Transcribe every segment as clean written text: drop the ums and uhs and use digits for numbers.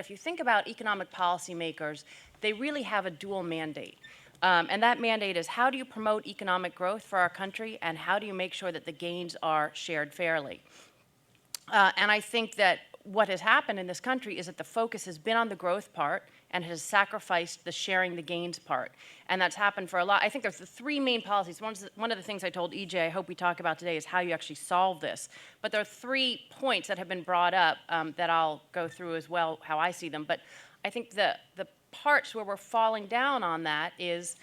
if you think about economic policymakers, they really have a dual mandate. And that mandate is, how do you promote economic growth for our country, and how do you make sure that the gains are shared fairly? And I think that what has happened in this country is that the focus has been on the growth part and has sacrificed the sharing the gains part. And that's happened for a lot. I think there's the three main policies. One of the things I told EJ I hope we talk about today is how you actually solve this. But there are 3 points that have been brought up that I'll go through as well, how I see them. But I think the parts where we're falling down on that is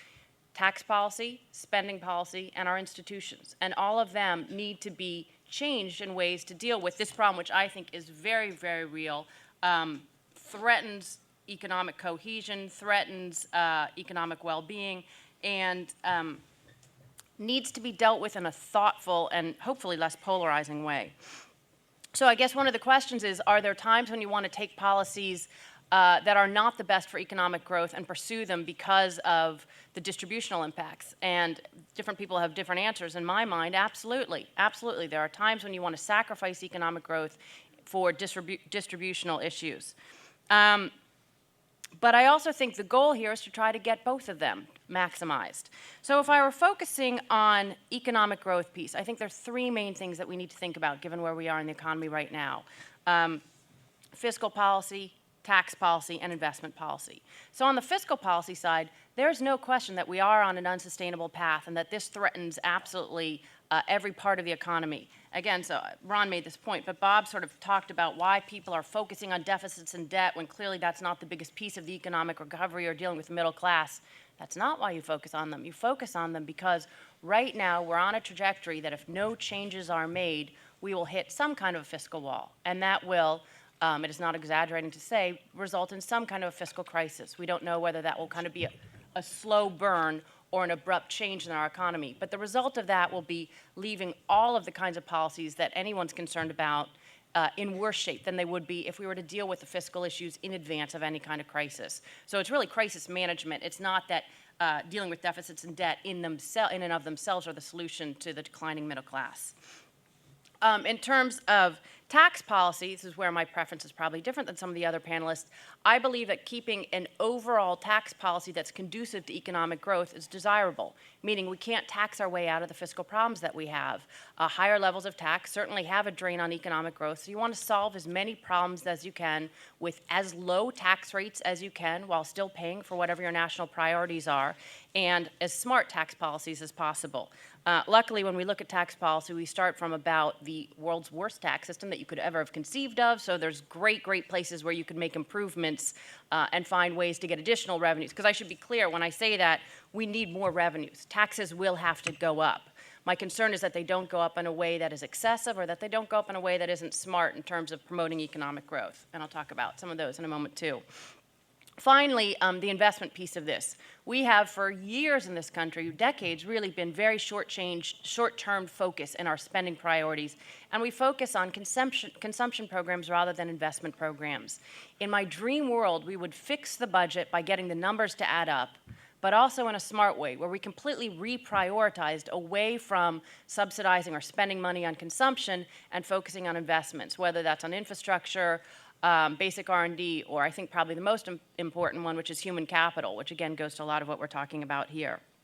tax policy, spending policy, and our institutions. And all of them need to be changed in ways to deal with this problem, which I think is very, very real, threatens economic cohesion, threatens economic well-being, and needs to be dealt with in a thoughtful and hopefully less polarizing way. So I guess one of the questions is, are there times when you want to take policies that are not the best for economic growth and pursue them because of the distributional impacts? And different people have different answers. In my mind, absolutely. Absolutely. There are times when you want to sacrifice economic growth for distributional issues. But I also think the goal here is to try to get both of them maximized. So if I were focusing on economic growth piece, I think there are 3 main things that we need to think about given where we are in the economy right now. Fiscal policy, tax policy, and investment policy. So on the fiscal policy side, there's no question that we are on an unsustainable path and that this threatens absolutely every part of the economy. Again, so Ron made this point, but Bob sort of talked about why people are focusing on deficits and debt when clearly that's not the biggest piece of the economic recovery or dealing with the middle class. That's not why you focus on them. You focus on them because right now we're on a trajectory that if no changes are made, we will hit some kind of a fiscal wall. And that will, it is not exaggerating to say, result in some kind of a fiscal crisis. We don't know whether that will kind of be a slow burn or an abrupt change in our economy. But the result of that will be leaving all of the kinds of policies that anyone's concerned about in worse shape than they would be if we were to deal with the fiscal issues in advance of any kind of crisis. So it's really crisis management. It's not that dealing with deficits and debt in and of themselves are the solution to the declining middle class. In terms of tax policy, this is where my preference is probably different than some of the other panelists. I believe that keeping an overall tax policy that's conducive to economic growth is desirable, meaning we can't tax our way out of the fiscal problems that we have. Higher levels of tax certainly have a drain on economic growth, so you want to solve as many problems as you can with as low tax rates as you can while still paying for whatever your national priorities are, and as smart tax policies as possible. Luckily, when we look at tax policy, we start from about the world's worst tax system that you could ever have conceived of, so there's great, great places where you could make improvements and find ways to get additional revenues. Because I should be clear, when I say that, we need more revenues. Taxes will have to go up. My concern is that they don't go up in a way that is excessive or that they don't go up in a way that isn't smart in terms of promoting economic growth. And I'll talk about some of those in a moment, too. Finally, the investment piece of this. We have, for years in this country, decades, really been very short-term focus in our spending priorities, and we focus on consumption programs rather than investment programs. In my dream world, we would fix the budget by getting the numbers to add up, but also in a smart way, where we completely reprioritized away from subsidizing or spending money on consumption and focusing on investments, whether that's on infrastructure, basic R&D, or I think probably the most important one, which is human capital, which again goes to a lot of what we're talking about here.